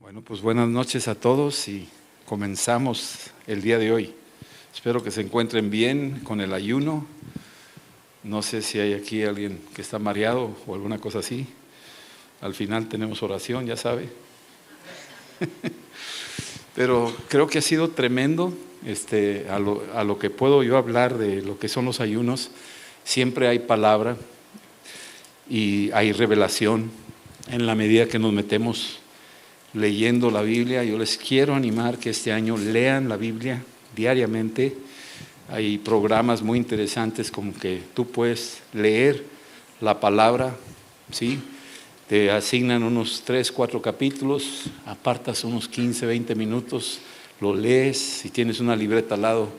Bueno, pues buenas noches a todos y comenzamos el día de hoy. Espero que se encuentren bien con el ayuno. No sé si hay aquí alguien que está mareado o alguna cosa así. Al final tenemos oración, ya sabe. Pero creo que ha sido tremendo a lo que puedo yo hablar de lo que son los ayunos. Siempre hay palabra y hay revelación en la medida que nos metemos leyendo la Biblia. Yo les quiero animar que este año lean la Biblia diariamente. Hay programas muy interesantes como que tú puedes leer la palabra, ¿sí? Te asignan unos 3, 4 capítulos, apartas unos 15, 20 minutos, lo lees. Si tienes una libreta al lado,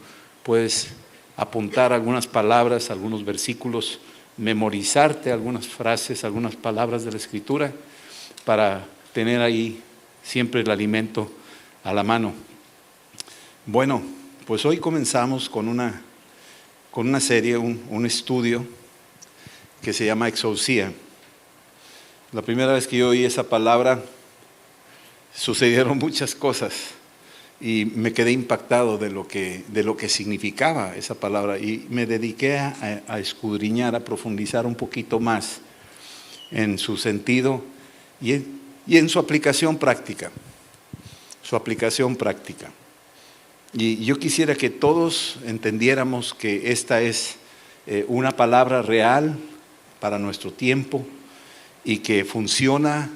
puedes apuntar algunas palabras, algunos versículos, memorizarte algunas frases, algunas palabras de la Escritura para tener ahí siempre el alimento a la mano. Bueno, pues hoy comenzamos con una serie, un estudio que se llama exousia. La primera vez que yo oí esa palabra, sucedieron muchas cosas y me quedé impactado de lo que significaba esa palabra y me dediqué a escudriñar, a profundizar un poquito más en su sentido y en su aplicación práctica. Y yo quisiera que todos entendiéramos que esta es una palabra real para nuestro tiempo y que funciona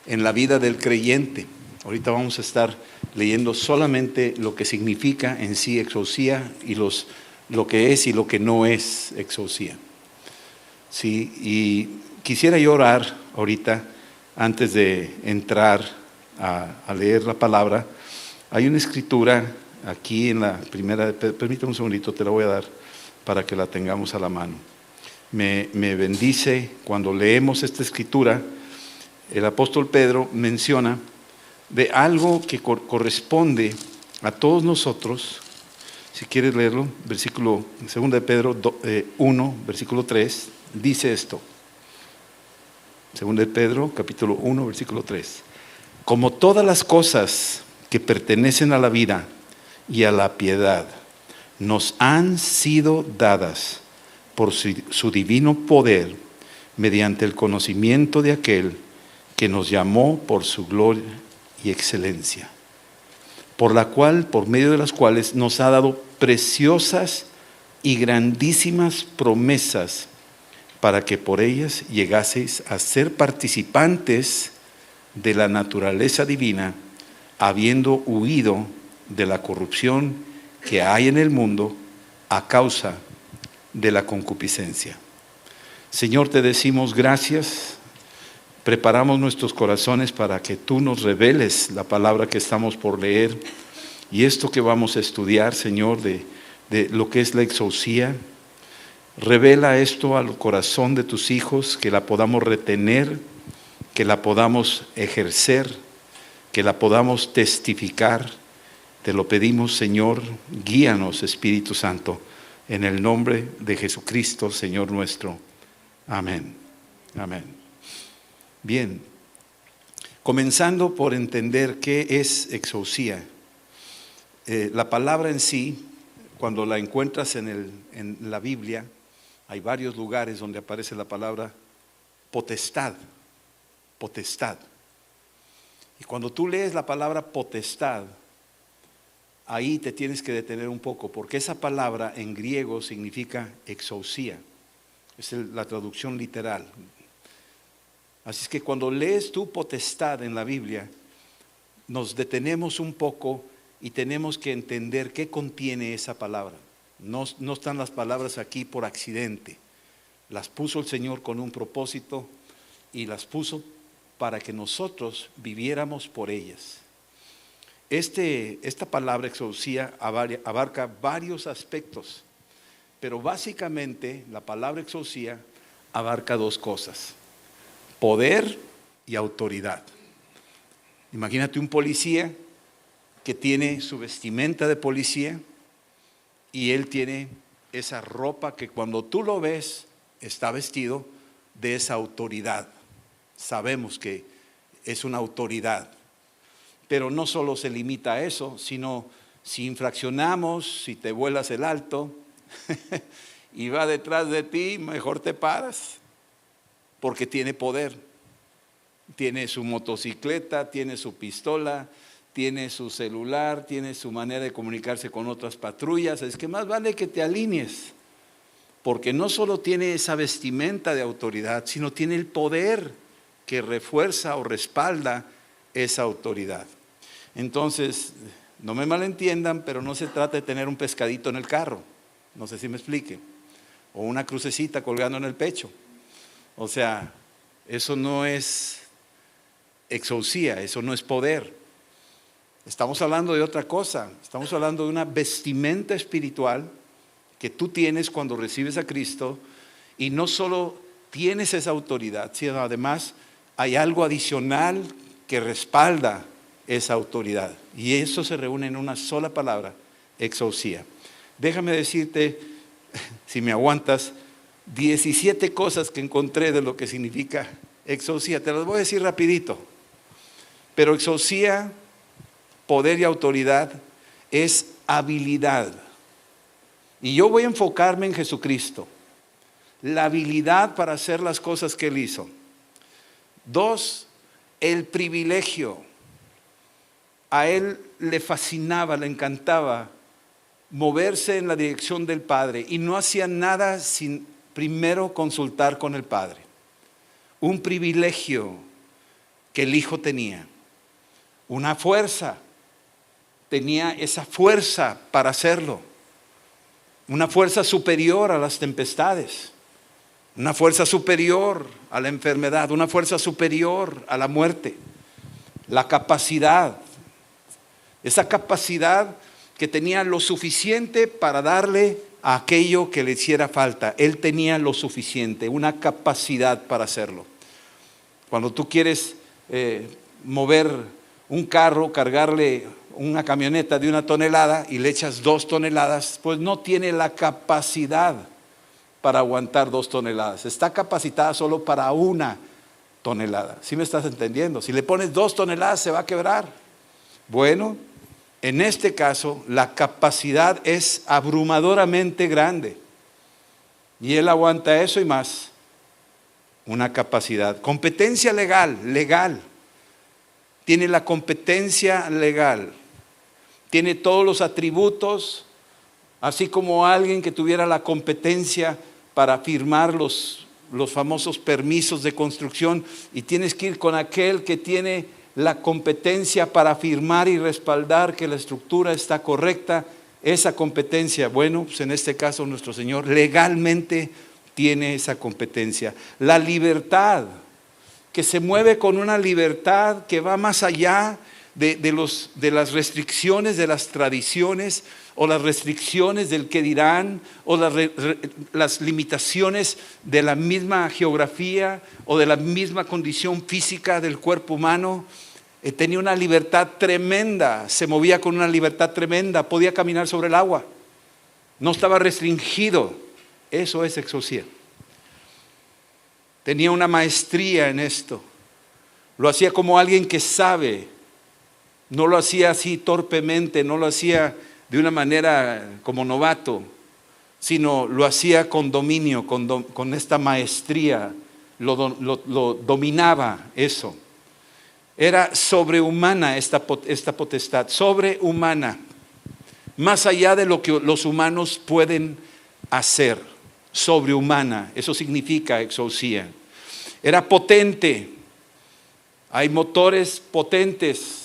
en la vida del creyente. Ahorita vamos a estar leyendo solamente lo que significa en sí exousia y lo que es y lo que no es exousia. Sí, y quisiera yo orar ahorita antes de entrar a leer la palabra. Hay una escritura aquí en la primera, permítame un segundito, te la voy a dar para que la tengamos a la mano. Me bendice cuando leemos esta escritura. El apóstol Pedro menciona de algo que corresponde a todos nosotros. Si quieres leerlo, versículo 2 de Pedro 1, versículo 3, dice esto. 2 de Pedro, capítulo 1, versículo 3. Como todas las cosas que pertenecen a la vida y a la piedad nos han sido dadas por su divino poder mediante el conocimiento de aquel que nos llamó por su gloria y excelencia, por medio de las cuales nos ha dado preciosas y grandísimas promesas para que por ellas llegaseis a ser participantes de la naturaleza divina, habiendo huido de la corrupción que hay en el mundo a causa de la concupiscencia. Señor, te decimos gracias. Preparamos nuestros corazones para que tú nos reveles la palabra que estamos por leer y esto que vamos a estudiar, Señor, de lo que es la exousia. Revela esto al corazón de tus hijos, que la podamos retener, que la podamos ejercer, que la podamos testificar. Te lo pedimos, Señor, guíanos, Espíritu Santo, en el nombre de Jesucristo, Señor nuestro. Amén. Amén. Bien, comenzando por entender qué es exousia. La palabra en sí, cuando la encuentras en la Biblia, hay varios lugares donde aparece la palabra potestad. Potestad. Y cuando tú lees la palabra potestad, ahí te tienes que detener un poco, porque esa palabra en griego significa exousia. Es la traducción literal. Así es que cuando lees tu potestad en la Biblia, nos detenemos un poco y tenemos que entender qué contiene esa palabra. No están las palabras aquí por accidente. Las puso el Señor con un propósito y las puso para que nosotros viviéramos por ellas. Esta palabra exousia abarca varios aspectos, pero básicamente la palabra exousia abarca dos cosas: poder y autoridad. Imagínate un policía que tiene su vestimenta de policía y él tiene esa ropa que cuando tú lo ves está vestido de esa autoridad. Sabemos que es una autoridad. Pero no solo se limita a eso, sino si infraccionamos, si te vuelas el alto y va detrás de ti, mejor te paras, porque tiene poder. Tiene su motocicleta, tiene su pistola, tiene su celular, tiene su manera de comunicarse con otras patrullas. Es que más vale que te alinees, porque no solo tiene esa vestimenta de autoridad, sino tiene el poder que refuerza o respalda esa autoridad. Entonces, no me malentiendan, pero no se trata de tener un pescadito en el carro, no sé si me explique, o una crucecita colgando en el pecho. O sea, eso no es exousia, eso no es poder. Estamos hablando de otra cosa, estamos hablando de una vestimenta espiritual que tú tienes cuando recibes a Cristo, y no solo tienes esa autoridad, sino además hay algo adicional que respalda esa autoridad, y eso se reúne en una sola palabra: exousia. Déjame decirte, si me aguantas, 17 cosas que encontré de lo que significa exousia. Te las voy a decir rapidito. Pero exousia, poder y autoridad, es habilidad. Y yo voy a enfocarme en Jesucristo, la habilidad para hacer las cosas que Él hizo. 2, el privilegio. A Él le fascinaba, le encantaba moverse en la dirección del Padre, y no hacía nada sin primero consultar con el Padre. Un privilegio que el Hijo tenía. Una fuerza, tenía esa fuerza para hacerlo. Una fuerza superior a las tempestades, una fuerza superior a la enfermedad, una fuerza superior a la muerte. La capacidad, esa capacidad que tenía lo suficiente para darle a aquello que le hiciera falta. Él tenía lo suficiente, una capacidad para hacerlo. Cuando tú quieres mover un carro, cargarle una camioneta de 1 tonelada y le echas 2 toneladas, pues no tiene la capacidad para aguantar 2 toneladas. Está capacitada solo para 1 tonelada. ¿Sí me estás entendiendo? Si le pones 2 toneladas se va a quebrar. Bueno, en este caso la capacidad es abrumadoramente grande, y Él aguanta eso y más. Una capacidad. Competencia legal. Tiene la competencia legal. Tiene todos los atributos, así como alguien que tuviera la competencia para firmar los famosos permisos de construcción, y tienes que ir con aquel que tiene la competencia para firmar y respaldar que la estructura está correcta. Esa competencia, bueno, pues en este caso nuestro Señor legalmente tiene esa competencia. La libertad, que se mueve con una libertad que va más allá de las restricciones de las tradiciones, o las restricciones del que dirán, o las limitaciones de la misma geografía o de la misma condición física del cuerpo humano. Tenía una libertad tremenda, se movía con una libertad tremenda, podía caminar sobre el agua, no estaba restringido. Eso es exousia. Tenía una maestría en esto, lo hacía como alguien que sabe, no lo hacía así torpemente, no lo hacía de una manera como novato, sino lo hacía con dominio, con esta maestría, lo dominaba eso. Era sobrehumana esta potestad, sobrehumana, más allá de lo que los humanos pueden hacer, sobrehumana, eso significa exousia. Era potente, hay motores potentes,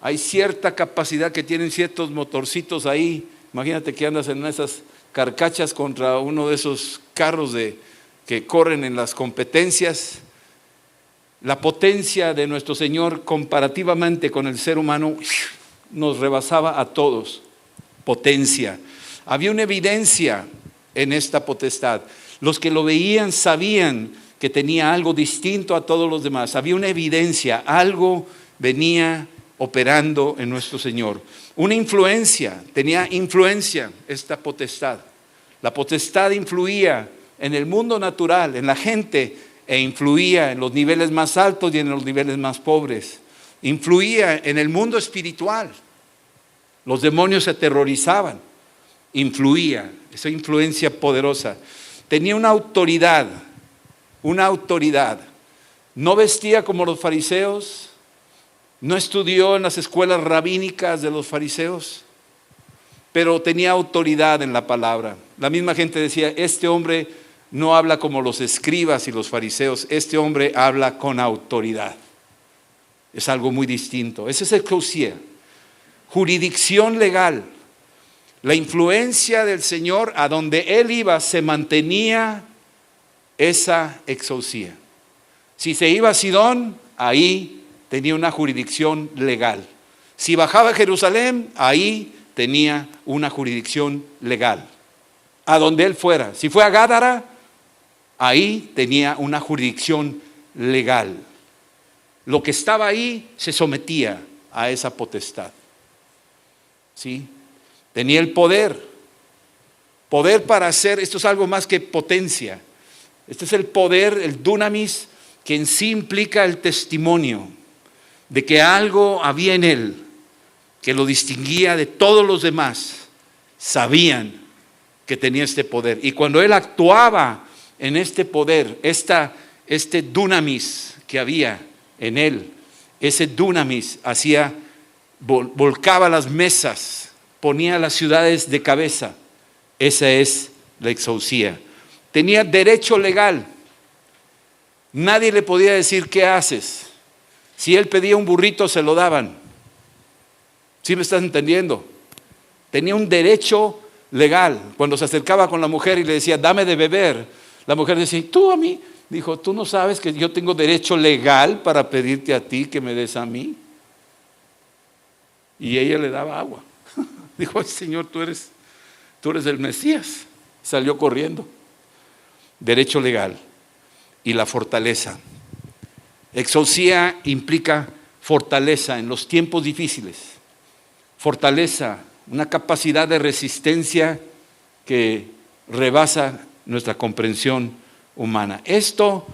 hay cierta capacidad que tienen ciertos motorcitos ahí. Imagínate que andas en esas carcachas contra uno de esos carros que corren en las competencias. La potencia de nuestro Señor comparativamente con el ser humano nos rebasaba a todos. Potencia. Había una evidencia en esta potestad. Los que lo veían sabían que tenía algo distinto a todos los demás. Había una evidencia, algo venía operando en nuestro Señor. Una influencia, tenía influencia esta potestad. La potestad influía en el mundo natural, en la gente, e influía en los niveles más altos y en los niveles más pobres. influía en el mundo espiritual. Los demonios se aterrorizaban, influía, esa influencia poderosa. Tenía una autoridad. No vestía como los fariseos, no estudió en las escuelas rabínicas de los fariseos, pero tenía autoridad en la palabra. La misma gente decía, este hombre no habla como los escribas y los fariseos, este hombre habla con autoridad. Es algo muy distinto. Ese es exousia, jurisdicción legal. La influencia del Señor, a donde Él iba, se mantenía esa exousia. Si se iba a Sidón, ahí tenía una jurisdicción legal. Si bajaba a Jerusalén, ahí tenía una jurisdicción legal. A donde él fuera. Si fue a Gádara, ahí tenía una jurisdicción legal. Lo que estaba ahí se sometía a esa potestad. ¿Sí? Tenía el poder para hacer, esto es algo más que potencia. Este es el poder, el dunamis, que en sí implica el testimonio de que algo había en él que lo distinguía de todos los demás. Sabían que tenía este poder. Y cuando él actuaba en este poder, este dunamis que había en él, ese dunamis volcaba las mesas, ponía las ciudades de cabeza. Esa es la exousia. Tenía derecho legal. Nadie le podía decir qué haces. Si él pedía un burrito, se lo daban. ¿Sí me estás entendiendo? Tenía un derecho legal. Cuando se acercaba con la mujer y le decía, dame de beber, la mujer decía, ¿y tú a mí? Dijo, ¿tú no sabes que yo tengo derecho legal para pedirte a ti que me des a mí? Y ella le daba agua. Dijo, ay, Señor, tú eres el Mesías. Salió corriendo. Derecho legal y la fortaleza. Exousia implica fortaleza en los tiempos difíciles. Fortaleza, una capacidad de resistencia que rebasa nuestra comprensión humana. Esto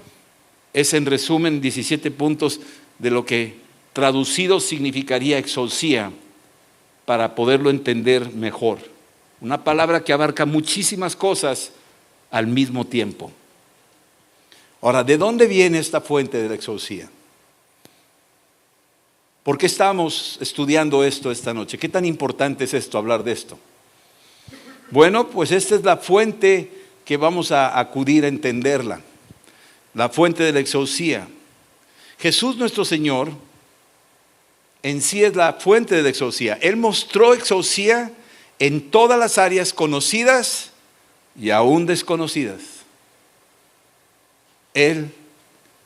es en resumen 17 puntos de lo que traducido significaría exousia para poderlo entender mejor. Una palabra que abarca muchísimas cosas al mismo tiempo. Ahora, ¿de dónde viene esta fuente de la exousia? ¿Por qué estamos estudiando esto esta noche? ¿Qué tan importante es esto, hablar de esto? Bueno, pues esta es la fuente que vamos a acudir a entenderla. La fuente de la exousia. Jesús nuestro Señor en sí es la fuente de la exousia. Él mostró exousia en todas las áreas conocidas y aún desconocidas. Él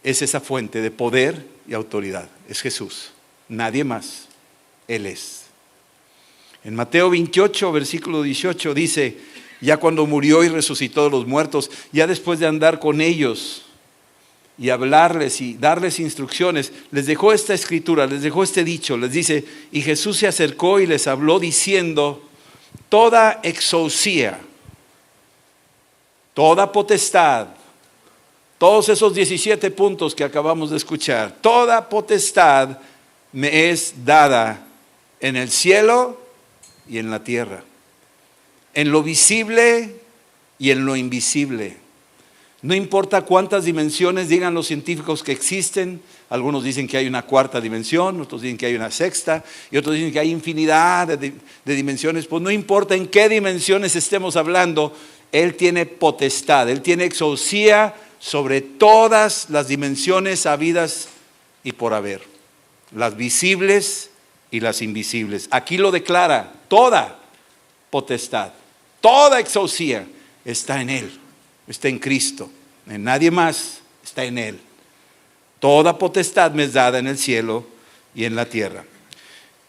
es esa fuente de poder y autoridad. Es Jesús. Nadie más. Él es. En Mateo 28, versículo 18 dice, ya cuando murió y resucitó de los muertos, ya después de andar con ellos y hablarles y darles instrucciones, les dejó esta escritura, les dejó este dicho, les dice, y Jesús se acercó y les habló diciendo, toda exousia, toda potestad, todos esos 17 puntos que acabamos de escuchar, toda potestad me es dada en el cielo y en la tierra, en lo visible y en lo invisible. No importa cuántas dimensiones digan los científicos que existen, algunos dicen que hay una cuarta dimensión, otros dicen que hay una sexta, y otros dicen que hay infinidad de dimensiones. Pues no importa en qué dimensiones estemos hablando, Él tiene potestad, Él tiene exousia sobre todas las dimensiones habidas y por haber, las visibles y las invisibles. Aquí lo declara, toda potestad, toda exousia está en Él, está en Cristo, en nadie más, está en Él. Toda potestad me es dada en el cielo y en la tierra.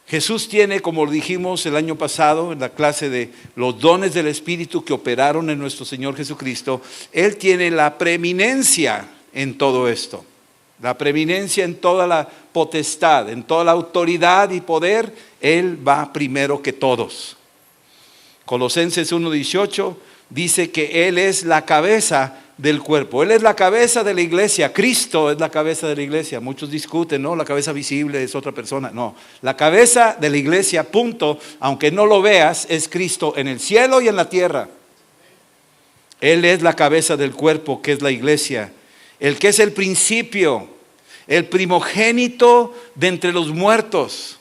Jesús tiene, como dijimos el año pasado en la clase de los dones del Espíritu que operaron en nuestro Señor Jesucristo, Él tiene la preeminencia en todo esto. La preeminencia en toda la potestad, en toda la autoridad y poder, Él va primero que todos. Colosenses 1:18, dice que Él es la cabeza del cuerpo. Él es la cabeza de la iglesia. Cristo es la cabeza de la iglesia. Muchos discuten, ¿no? La cabeza visible es otra persona. No, la cabeza de la iglesia, punto, aunque no lo veas, es Cristo en el cielo y en la tierra. Él es la cabeza del cuerpo, que es la iglesia. El que es el principio, el primogénito de entre los muertos.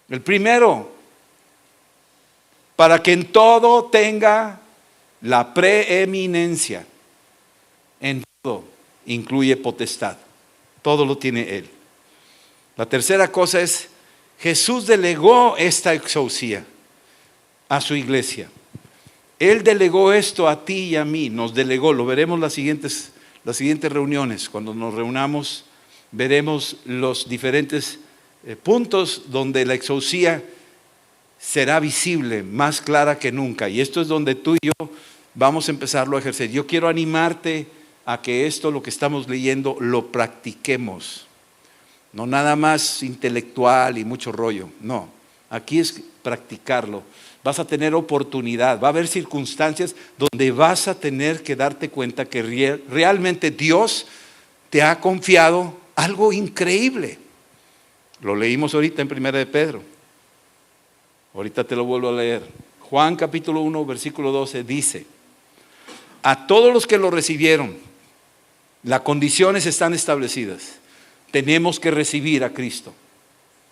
El primero, para que en todo tenga la preeminencia. En todo incluye potestad. Todo lo tiene Él. La tercera cosa es, Jesús delegó esta exousia a su iglesia. Él delegó esto a ti y a mí. Nos delegó, lo veremos las siguientes reuniones. Cuando nos reunamos, veremos los diferentes puntos donde la exousia será visible, más clara que nunca. Y esto es donde tú y yo vamos a empezarlo a ejercer. Yo quiero animarte a que esto, lo que estamos leyendo, lo practiquemos. No nada más intelectual y mucho rollo. No, aquí es practicarlo. Vas a tener oportunidad, va a haber circunstancias donde vas a tener que darte cuenta que realmente Dios te ha confiado algo increíble. Lo leímos ahorita en 1 de Pedro. Ahorita te lo vuelvo a leer. Juan capítulo 1, versículo 12 dice: a todos los que lo recibieron, las condiciones están establecidas. Tenemos que recibir a Cristo.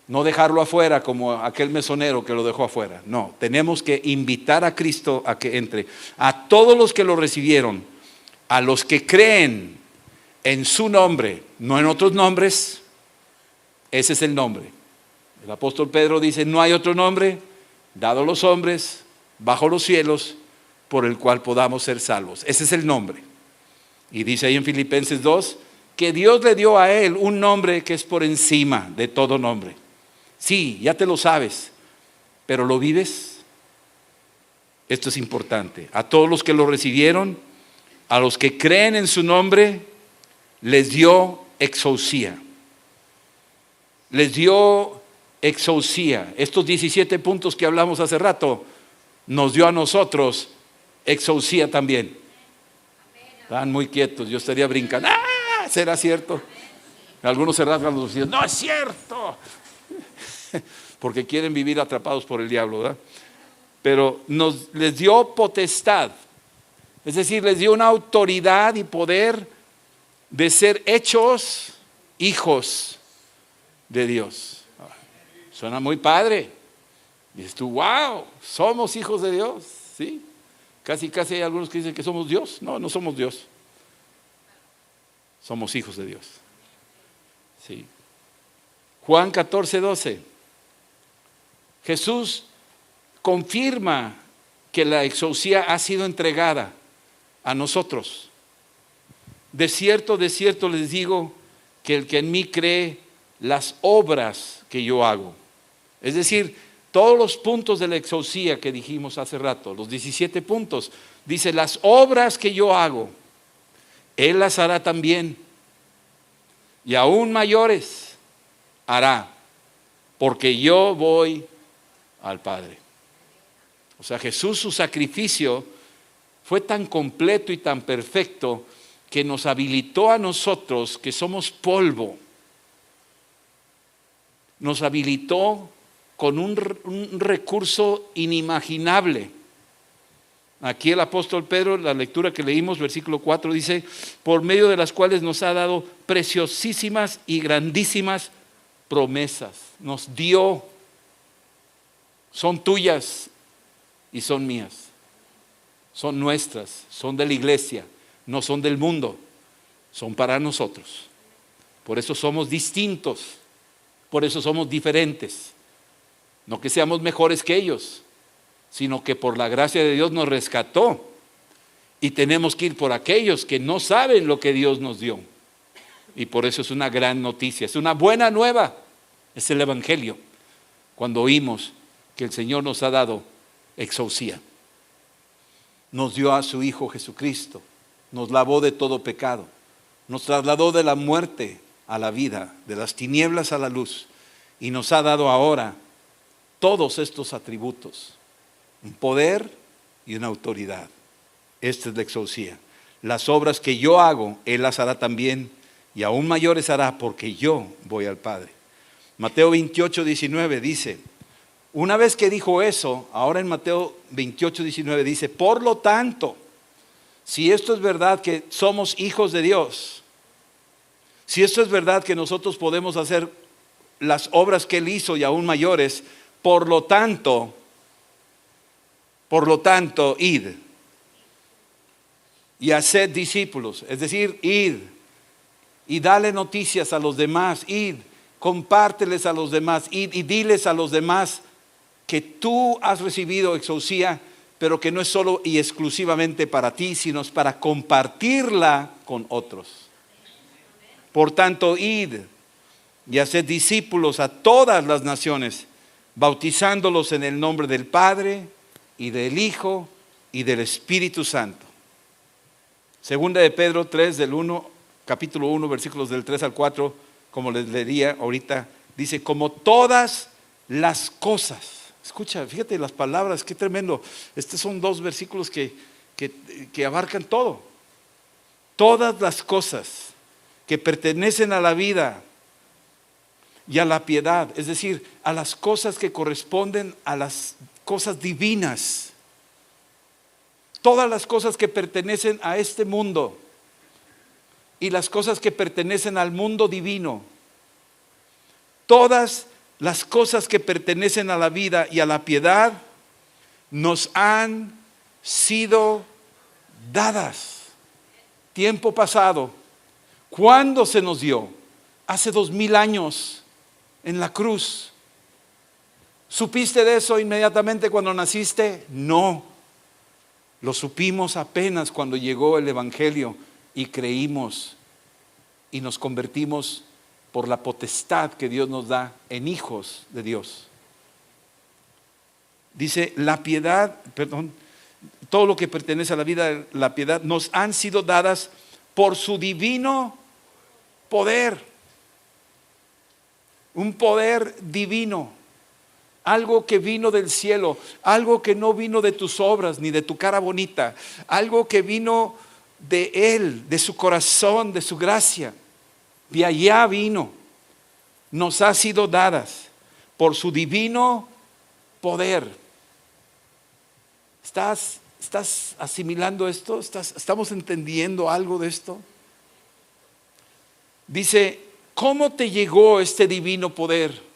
No dejarlo afuera como aquel mesonero que lo dejó afuera. No, tenemos que invitar a Cristo a que entre. A todos los que lo recibieron, a los que creen en su nombre, no en otros nombres. Ese es el nombre. El apóstol Pedro dice: no hay otro nombre dado a los hombres bajo los cielos por el cual podamos ser salvos. Ese es el nombre. Y dice ahí en Filipenses 2 que Dios le dio a él un nombre que es por encima de todo nombre. Sí, ya te lo sabes, pero ¿lo vives? Esto es importante. A todos los que lo recibieron, a los que creen en su nombre, les dio exousia. Les dio exousia. Estos 17 puntos que hablamos hace rato, nos dio a nosotros exousia también. Están muy quietos, yo estaría brincando. ¡Ah! ¿Será cierto? Algunos se rasgan los ojos. ¡No es cierto! Porque quieren vivir atrapados por el diablo, ¿verdad? Pero les dio potestad. Es decir, les dio una autoridad y poder de ser hechos hijos de Dios. Suena muy padre. Dices tú, wow, somos hijos de Dios. ¿Sí? Casi hay algunos que dicen que somos Dios. No, no somos Dios. Somos hijos de Dios. Sí. Juan 14, 12. Jesús confirma que la exousia ha sido entregada a nosotros. De cierto les digo que el que en mí cree, las obras que yo hago. Es decir, todos los puntos de la exousia que dijimos hace rato, los 17 puntos, dice: las obras que yo hago, Él las hará también, y aún mayores hará, porque yo voy al Padre. O sea, Jesús, su sacrificio fue tan completo y tan perfecto que nos habilitó a nosotros, que somos polvo, nos habilitó con un recurso inimaginable. Aquí el apóstol Pedro, la lectura que leímos, versículo 4, dice: por medio de las cuales nos ha dado preciosísimas y grandísimas promesas. Nos dio, son tuyas y son mías, son nuestras, son de la iglesia, no son del mundo, son para nosotros. Por eso somos distintos, por eso somos diferentes. No que seamos mejores que ellos, sino que por la gracia de Dios nos rescató y tenemos que ir por aquellos que no saben lo que Dios nos dio. Y por eso es una gran noticia, es una buena nueva, es el Evangelio, cuando oímos que el Señor nos ha dado exousia. Nos dio a su Hijo Jesucristo, nos lavó de todo pecado, nos trasladó de la muerte a la vida, de las tinieblas a la luz, y nos ha dado ahora todos estos atributos: un poder, y una autoridad. Esta es la exousia. Las obras que yo hago, Él las hará también, y aún mayores hará, porque yo voy al Padre. Mateo 28, 19 dice, una vez que dijo eso, ahora en Mateo 28, 19 dice, por lo tanto, si esto es verdad que somos hijos de Dios, si esto es verdad que nosotros podemos hacer las obras que Él hizo y aún mayores, por lo tanto, id y haced discípulos, es decir, id y dale noticias a los demás, id, compárteles a los demás, id y diles a los demás que tú has recibido exousia, pero que no es solo y exclusivamente para ti, sino es para compartirla con otros. Por tanto, id y haced discípulos a todas las naciones, bautizándolos en el nombre del Padre y del Hijo y del Espíritu Santo. Segunda de Pedro 3 capítulo 1, versículos del 3 al 4, como les leería ahorita, dice, como todas las cosas. Escucha, fíjate las palabras, qué tremendo. Estos son dos versículos que abarcan todo. Todas las cosas que pertenecen a la vida y a la piedad, es decir, a las cosas que corresponden a las cosas divinas. Todas las cosas que pertenecen a este mundo y las cosas que pertenecen al mundo divino. Todas las cosas que pertenecen a la vida y a la piedad nos han sido dadas. Tiempo pasado. ¿Cuándo se nos dio? Hace 2000 años en la cruz. ¿Supiste de eso inmediatamente cuando naciste? No. Lo supimos apenas cuando llegó el Evangelio y creímos y nos convertimos por la potestad que Dios nos da en hijos de Dios. Dice, todo lo que pertenece a la vida, la piedad, nos han sido dadas por su divino poder. Un poder divino. Algo que vino del cielo, algo que no vino de tus obras ni de tu cara bonita, algo que vino de Él, de su corazón, de su gracia. De allá vino, nos ha sido dadas por su divino poder. ¿Estás asimilando esto? ¿Estamos entendiendo algo de esto? Dice, ¿cómo te llegó este divino poder?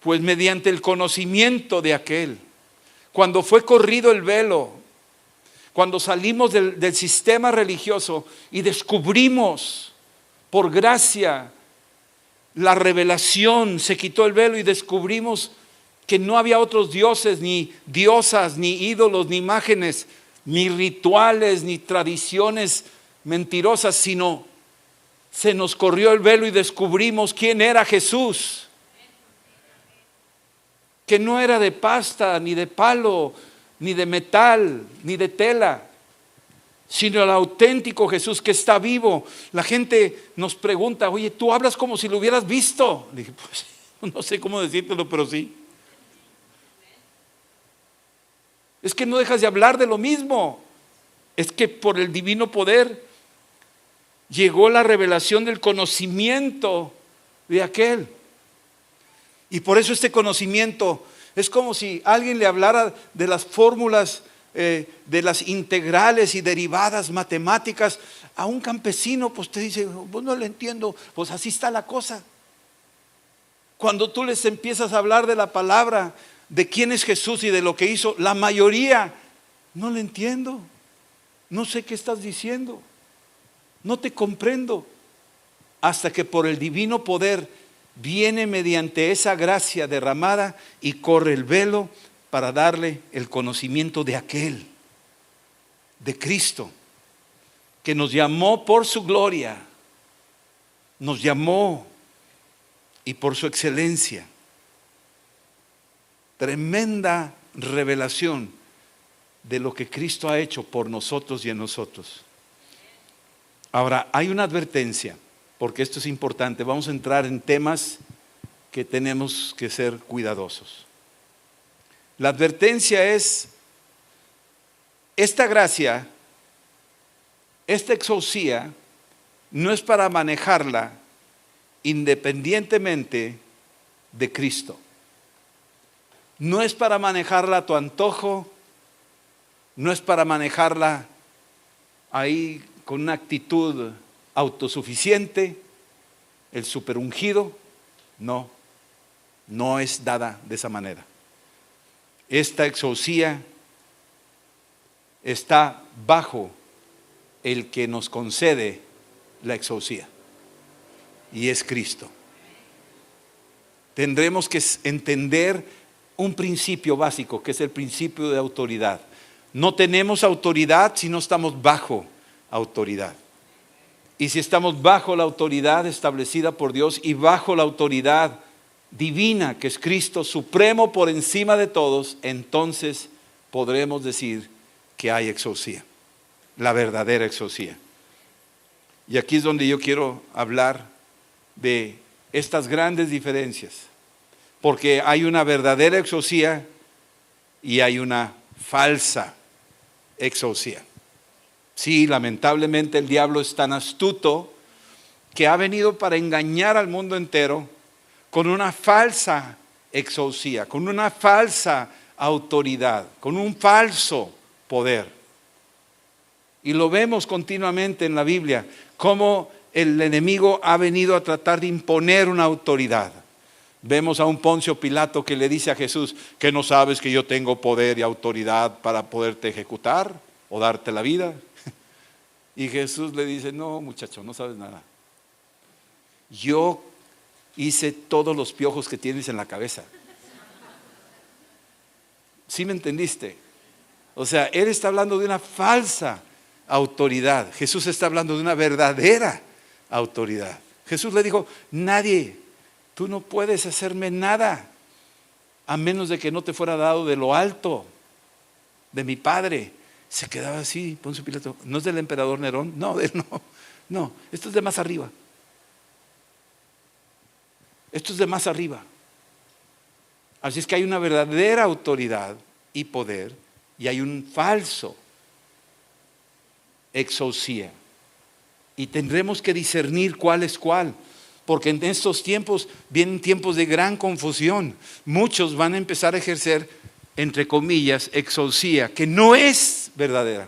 Pues mediante el conocimiento de aquel. Cuando fue corrido el velo, cuando salimos del sistema religioso y descubrimos por gracia la revelación, se quitó el velo y descubrimos que no había otros dioses, ni diosas, ni ídolos, ni imágenes, ni rituales, ni tradiciones mentirosas, sino se nos corrió el velo y descubrimos quién era Jesús. Que no era de pasta, ni de palo, ni de metal, ni de tela, sino el auténtico Jesús que está vivo. La gente nos pregunta, oye, tú hablas como si lo hubieras visto. Le dije, pues no sé cómo decírtelo, pero sí. Es que no dejas de hablar de lo mismo. Es que por el divino poder llegó la revelación del conocimiento de aquel. Y por eso este conocimiento es como si alguien le hablara de las fórmulas, de las integrales y derivadas matemáticas a un campesino, pues te dice, pues no lo entiendo, pues así está la cosa. Cuando tú les empiezas a hablar de la palabra, de quién es Jesús y de lo que hizo, la mayoría, no lo entiendo, no sé qué estás diciendo, no te comprendo, hasta que por el divino poder viene mediante esa gracia derramada y corre el velo para darle el conocimiento de aquel, de Cristo, que nos llamó por su gloria, nos llamó y por su excelencia. Tremenda revelación de lo que Cristo ha hecho por nosotros y en nosotros. Ahora, hay una advertencia, porque esto es importante. Vamos a entrar en temas que tenemos que ser cuidadosos. La advertencia es esta gracia, esta exousia, no es para manejarla independientemente de Cristo. No es para manejarla a tu antojo, no es para manejarla ahí con una actitud autosuficiente, el superungido. No, no es dada de esa manera. Esta exousia está bajo el que nos concede la exousia, y es Cristo. Tendremos que entender un principio básico, que es el principio de autoridad. No tenemos autoridad si no estamos bajo autoridad. Y si estamos bajo la autoridad establecida por Dios y bajo la autoridad divina, que es Cristo supremo por encima de todos, entonces podremos decir que hay exousia, la verdadera exousia. Y aquí es donde yo quiero hablar de estas grandes diferencias, porque hay una verdadera exousia y hay una falsa exousia. Sí, lamentablemente el diablo es tan astuto que ha venido para engañar al mundo entero con una falsa exousia, con una falsa autoridad, con un falso poder. Y lo vemos continuamente en la Biblia, cómo el enemigo ha venido a tratar de imponer una autoridad. Vemos a un Poncio Pilato que le dice a Jesús, ¿que no sabes que yo tengo poder y autoridad para poderte ejecutar o darte la vida? Y Jesús le dice, no muchacho, no sabes nada. Yo hice todos los piojos que tienes en la cabeza. ¿Sí me entendiste? O sea, él está hablando de una falsa autoridad. Jesús está hablando de una verdadera autoridad. Jesús le dijo, nadie, tú no puedes hacerme nada a menos de que no te fuera dado de lo alto, de mi Padre. Se quedaba así, Poncio Pilato. ¿No es del emperador Nerón? No, no, esto es de más arriba. Esto es de más arriba. Así es que hay una verdadera autoridad y poder y hay un falso exousia. Y tendremos que discernir cuál es cuál, porque en estos tiempos vienen tiempos de gran confusión. Muchos van a empezar a ejercer, entre comillas, exousia, que no es verdadera.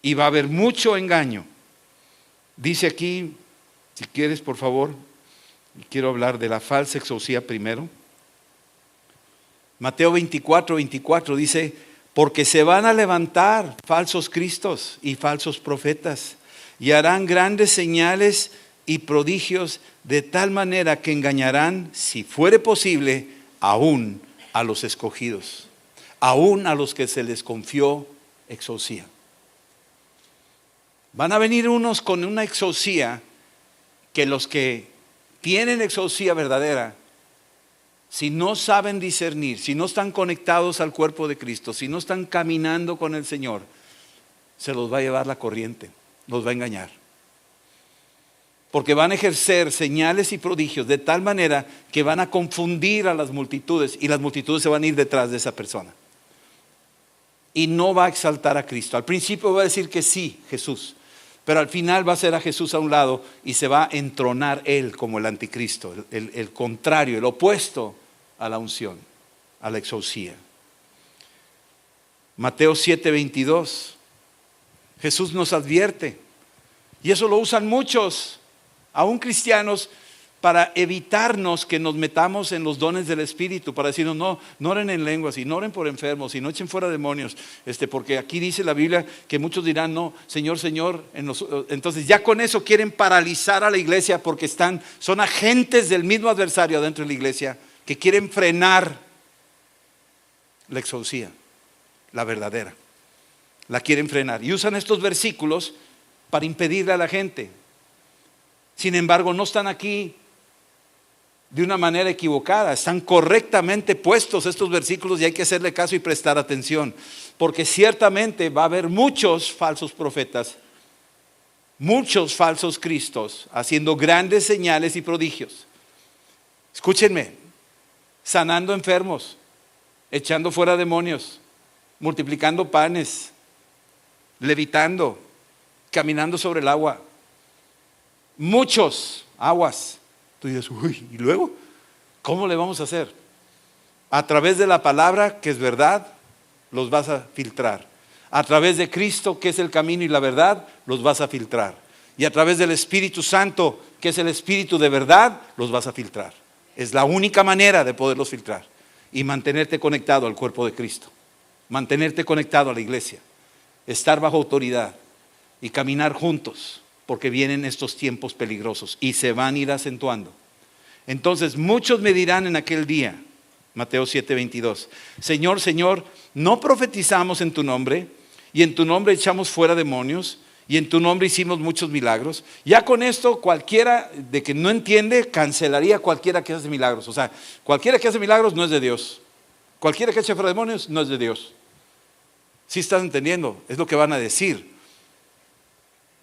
Y va a haber mucho engaño. Dice aquí, si quieres por favor, quiero hablar de la falsa exousia primero. Mateo 24 dice, porque se van a levantar falsos cristos y falsos profetas y harán grandes señales y prodigios de tal manera que engañarán, si fuere posible, aún a los escogidos, aún a los que se les confió exousia. Van a venir unos con una exousia que los que tienen exousia verdadera, si no saben discernir, si no están conectados al cuerpo de Cristo, si no están caminando con el Señor, se los va a llevar la corriente, los va a engañar. Porque van a ejercer señales y prodigios de tal manera que van a confundir a las multitudes y las multitudes se van a ir detrás de esa persona. Y no va a exaltar a Cristo. Al principio va a decir que sí, Jesús, pero al final va a hacer a Jesús a un lado y se va a entronar él como el anticristo, el contrario, el opuesto a la unción, a la exousia. Mateo 7:22, Jesús nos advierte, y eso lo usan muchos, aún cristianos, para evitarnos que nos metamos en los dones del Espíritu, para decirnos, no oren en lenguas, y no oren por enfermos, y no echen fuera demonios, porque aquí dice la Biblia que muchos dirán, no, Señor, Señor, entonces ya con eso quieren paralizar a la iglesia, porque son agentes del mismo adversario adentro de la iglesia, que quieren frenar la exousia, la verdadera, la quieren frenar, y usan estos versículos para impedirle a la gente. Sin embargo, no están aquí de una manera equivocada, están correctamente puestos estos versículos y hay que hacerle caso y prestar atención, porque ciertamente va a haber muchos falsos profetas, muchos falsos cristos, haciendo grandes señales y prodigios. Escúchenme, sanando enfermos, echando fuera demonios, multiplicando panes, levitando, caminando sobre el agua. Muchos aguas. Tú dices, uy, ¿y luego? ¿Cómo le vamos a hacer? A través de la palabra, que es verdad, los vas a filtrar. A través de Cristo, que es el camino y la verdad, los vas a filtrar. Y a través del Espíritu Santo, que es el Espíritu de verdad, los vas a filtrar. Es la única manera de poderlos filtrar. Y mantenerte conectado al cuerpo de Cristo. Mantenerte conectado a la iglesia. Estar bajo autoridad. Y caminar juntos. Porque vienen estos tiempos peligrosos. Y se van a ir acentuando. Entonces muchos me dirán en aquel día, Mateo 7:22, Señor, Señor, ¿no profetizamos en tu nombre? Y en tu nombre echamos fuera demonios. Y en tu nombre hicimos muchos milagros. Ya con esto cualquiera de que no entiende cancelaría cualquiera que hace milagros. O sea, cualquiera que hace milagros no es de Dios. Cualquiera que eche fuera demonios no es de Dios. ¿Sí estás entendiendo? Es lo que van a decir.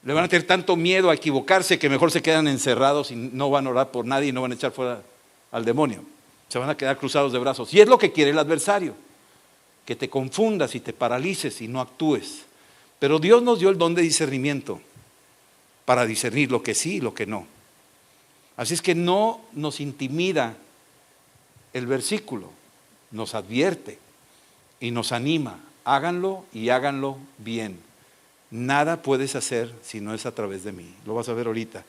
Le van a tener tanto miedo a equivocarse que mejor se quedan encerrados y no van a orar por nadie y no van a echar fuera al demonio. Se van a quedar cruzados de brazos. Y es lo que quiere el adversario. Que te confundas y te paralices y no actúes. Pero Dios nos dio el don de discernimiento para discernir lo que sí y lo que no. Así es que no nos intimida el versículo, nos advierte y nos anima. Háganlo y háganlo bien. Nada puedes hacer si no es a través de mí. Lo vas a ver ahorita.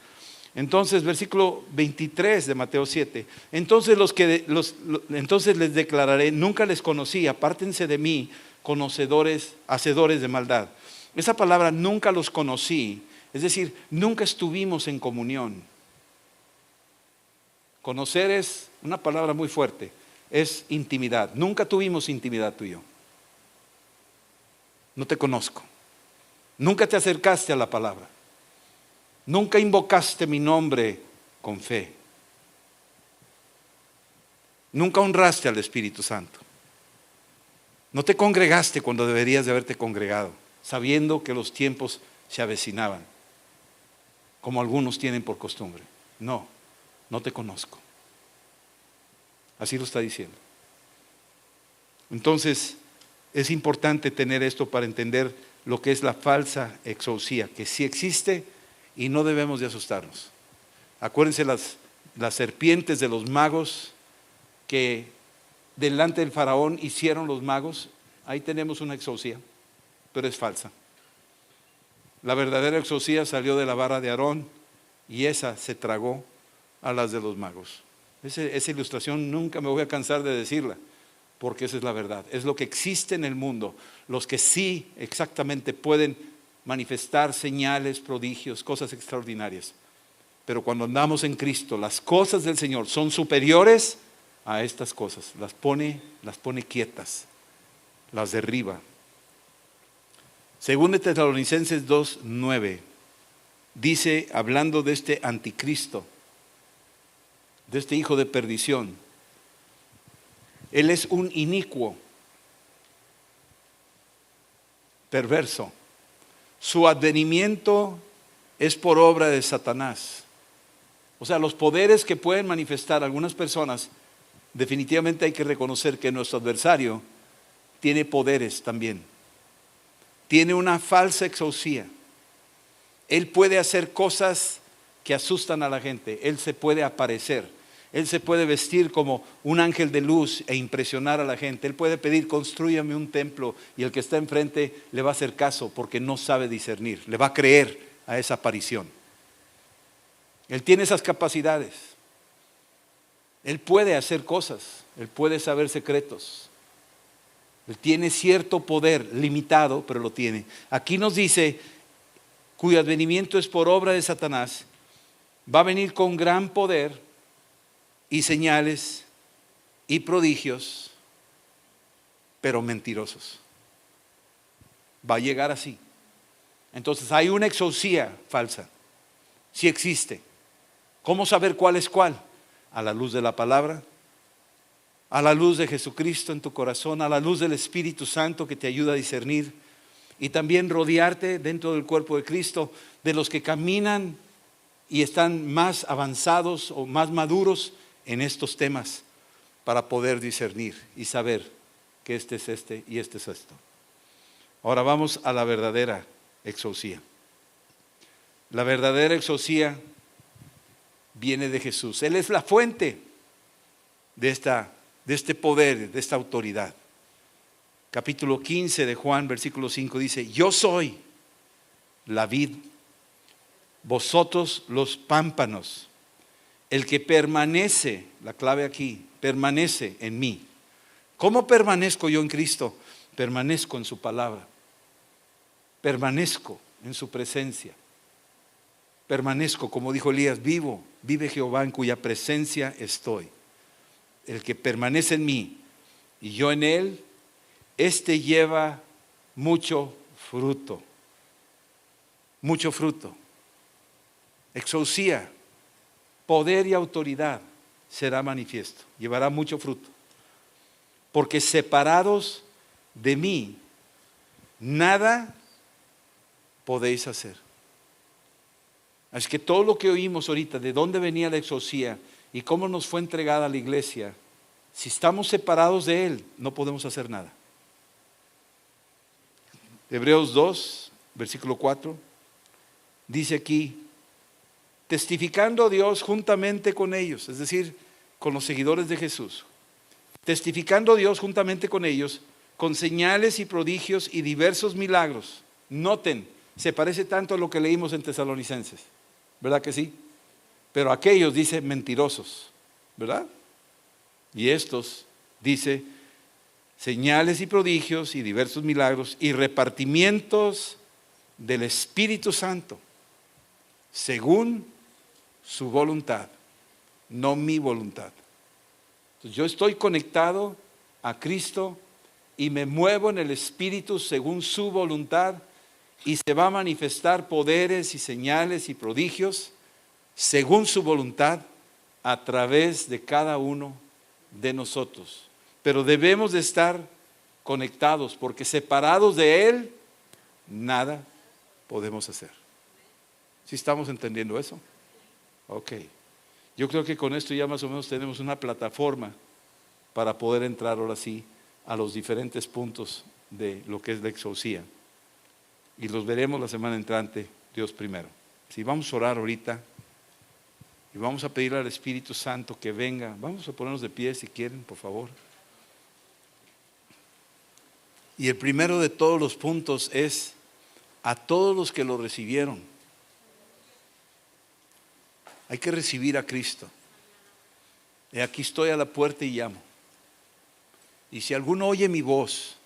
Entonces, versículo 23 de Mateo 7. Entonces les declararé, nunca les conocí, apártense de mí, conocedores, hacedores de maldad. Esa palabra nunca los conocí, es decir, nunca estuvimos en comunión. Conocer es una palabra muy fuerte, es intimidad. Nunca tuvimos intimidad tú y yo. No te conozco. Nunca te acercaste a la palabra. Nunca invocaste mi nombre con fe. Nunca honraste al Espíritu Santo. No te congregaste cuando deberías de haberte congregado, sabiendo que los tiempos se avecinaban, como algunos tienen por costumbre. No te conozco. Así lo está diciendo. Entonces, es importante tener esto para entender lo que es la falsa exousia, que sí existe y no debemos de asustarnos. Acuérdense las serpientes de los magos que delante del faraón hicieron los magos. Ahí tenemos una exousia, pero es falsa. La verdadera exousia salió de la vara de Aarón y esa se tragó a las de los magos. Esa ilustración nunca me voy a cansar de decirla, porque esa es la verdad. Es lo que existe en el mundo. Los que sí exactamente pueden manifestar señales, prodigios, cosas extraordinarias. Pero cuando andamos en Cristo, las cosas del Señor son superiores a estas cosas. Las pone quietas, las derriba. Según de Tesalonicenses 2:9, dice, hablando de este anticristo, de este hijo de perdición, él es un inicuo, perverso. Su advenimiento es por obra de Satanás. O sea, los poderes que pueden manifestar algunas personas, definitivamente hay que reconocer que nuestro adversario tiene poderes también. Tiene una falsa exousia. Él puede hacer cosas que asustan a la gente. Él se puede aparecer. Él se puede vestir como un ángel de luz e impresionar a la gente. Él puede pedir, constrúyame un templo, y el que está enfrente le va a hacer caso porque no sabe discernir. Le va a creer a esa aparición. Él tiene esas capacidades. Él puede hacer cosas. Él puede saber secretos. Él tiene cierto poder, limitado, pero lo tiene. Aquí nos dice, cuyo advenimiento es por obra de Satanás, va a venir con gran poder y señales y prodigios, pero mentirosos. Va a llegar así. Entonces hay una exousia falsa. Sí existe. ¿Cómo saber cuál es cuál? A la luz de la palabra, a la luz de Jesucristo en tu corazón, a la luz del Espíritu Santo que te ayuda a discernir, y también rodearte dentro del cuerpo de Cristo de los que caminan y están más avanzados o más maduros en estos temas para poder discernir y saber que este es este y este es esto. Ahora vamos a la verdadera exousia. La verdadera exousia viene de Jesús. Él es la fuente de este poder, de esta autoridad. Capítulo 15 de Juan, versículo 5 dice: yo soy la vid, vosotros los pámpanos. El que permanece, la clave aquí, permanece en mí. ¿Cómo permanezco yo en Cristo? Permanezco en su palabra. Permanezco en su presencia. Permanezco, como dijo Elías, vive Jehová en cuya presencia estoy. El que permanece en mí y yo en él, este lleva mucho fruto. Mucho fruto. Exousia, poder y autoridad será manifiesto. Llevará mucho fruto. Porque separados de mí, nada podéis hacer. Así que todo lo que oímos ahorita, de dónde venía la exousia y cómo nos fue entregada a la iglesia, si estamos separados de Él, no podemos hacer nada. Hebreos 2, versículo 4, dice aquí: testificando a Dios juntamente con ellos, es decir, con los seguidores de Jesús, testificando a Dios juntamente con ellos, con señales y prodigios y diversos milagros. Noten, se parece tanto a lo que leímos en Tesalonicenses, ¿verdad que sí? Pero aquellos dice mentirosos, ¿verdad? Y estos dice señales y prodigios y diversos milagros y repartimientos del Espíritu Santo, según su voluntad, no mi voluntad. Entonces, yo estoy conectado a Cristo y me muevo en el Espíritu según su voluntad, y se va a manifestar poderes y señales y prodigios según su voluntad a través de cada uno de nosotros. Pero debemos de estar conectados, porque separados de Él, nada podemos hacer. ¿Sí estamos entendiendo eso? Ok. Yo creo que con esto ya más o menos tenemos una plataforma para poder entrar ahora sí a los diferentes puntos de lo que es la exousia. Y los veremos la semana entrante, Dios primero. Si vamos a orar ahorita y vamos a pedirle al Espíritu Santo que venga. Vamos a ponernos de pie si quieren, por favor. Y el primero de todos los puntos es a todos los que lo recibieron. Hay que recibir a Cristo. Y aquí estoy a la puerta y llamo. Y si alguno oye mi voz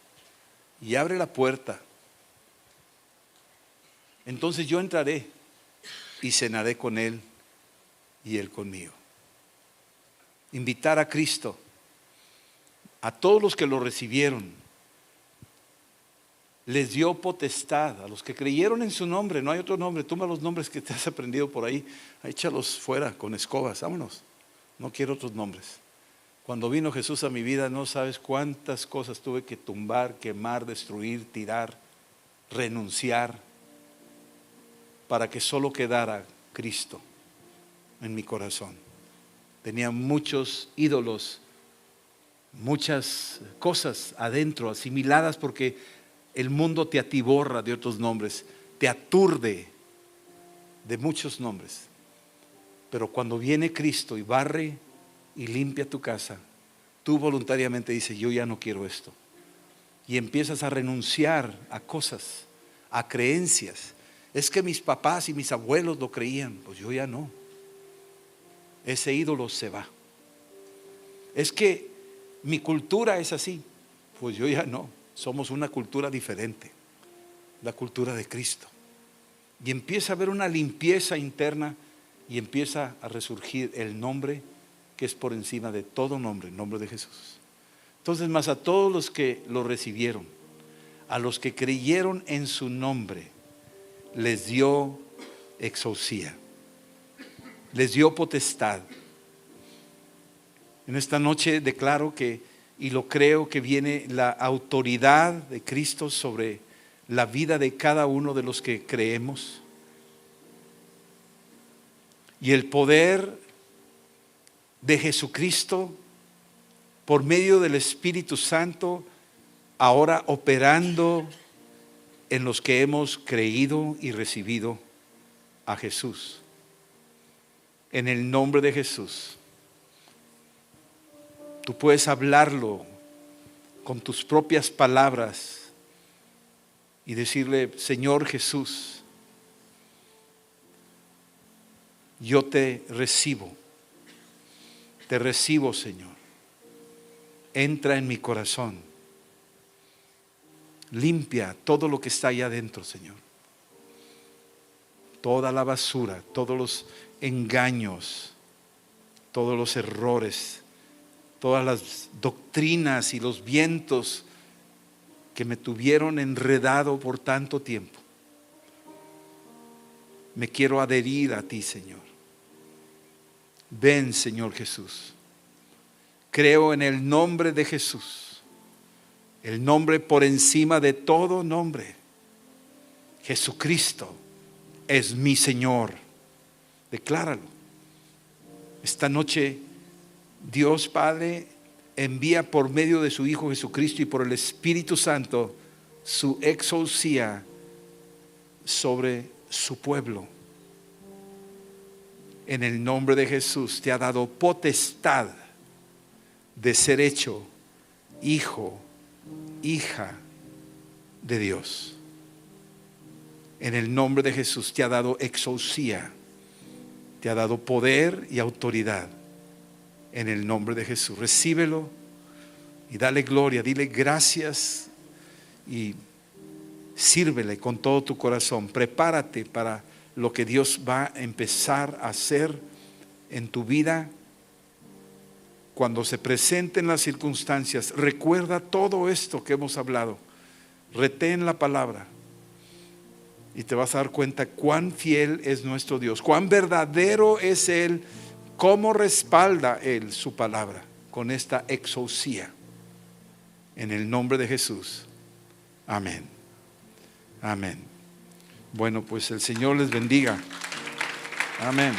y abre la puerta, entonces yo entraré y cenaré con él y él conmigo. Invitar a Cristo, a todos los que lo recibieron, les dio potestad, a los que creyeron en su nombre. No hay otro nombre. Toma los nombres que te has aprendido por ahí, échalos fuera con escobas, vámonos. No quiero otros nombres. Cuando vino Jesús a mi vida, no sabes cuántas cosas tuve que tumbar, quemar, destruir, tirar, renunciar, para que solo quedara Cristo en mi corazón. Tenía muchos ídolos, muchas cosas adentro, asimiladas, porque el mundo te atiborra de otros nombres, te aturde de muchos nombres. Pero cuando viene Cristo y barre y limpia tu casa, tú voluntariamente dices: yo ya no quiero esto. Y empiezas a renunciar a cosas, a creencias. Es que mis papás y mis abuelos lo creían, pues yo ya no. Ese ídolo se va. Es que mi cultura es así, pues yo ya no. Somos una cultura diferente, la cultura de Cristo. Y empieza a haber una limpieza interna y empieza a resurgir el nombre que es por encima de todo nombre, el nombre de Jesús. Entonces, más a todos los que lo recibieron, a los que creyeron en su nombre, les dio exousia, les dio potestad. En esta noche declaro que, y lo creo, que viene la autoridad de Cristo sobre la vida de cada uno de los que creemos, y el poder de Jesucristo por medio del Espíritu Santo ahora operando en los que hemos creído y recibido a Jesús. En el nombre de Jesús. Tú puedes hablarlo con tus propias palabras y decirle: Señor Jesús, yo te recibo, Señor. Entra en mi corazón, limpia todo lo que está allá adentro, Señor. Toda la basura, todos los engaños, todos los errores, todas las doctrinas y los vientos que me tuvieron enredado por tanto tiempo. Me quiero adherir a ti, Señor. Ven, Señor Jesús. Creo en el nombre de Jesús, el nombre por encima de todo nombre. Jesucristo es mi Señor. Decláralo. Esta noche Dios Padre envía por medio de su Hijo Jesucristo y por el Espíritu Santo su exousia sobre su pueblo. En el nombre de Jesús te ha dado potestad de ser hecho hijo, hija de Dios. En el nombre de Jesús te ha dado exousia, te ha dado poder y autoridad. En el nombre de Jesús, recíbelo y dale gloria, dile gracias y sírvele con todo tu corazón. Prepárate para lo que Dios va a empezar a hacer en tu vida. Cuando se presenten las circunstancias, recuerda todo esto que hemos hablado. Retén la palabra y te vas a dar cuenta cuán fiel es nuestro Dios, cuán verdadero es Él, cómo respalda Él su palabra con esta exousia. En el nombre de Jesús. Amén. Amén. Bueno, pues el Señor les bendiga. Amén.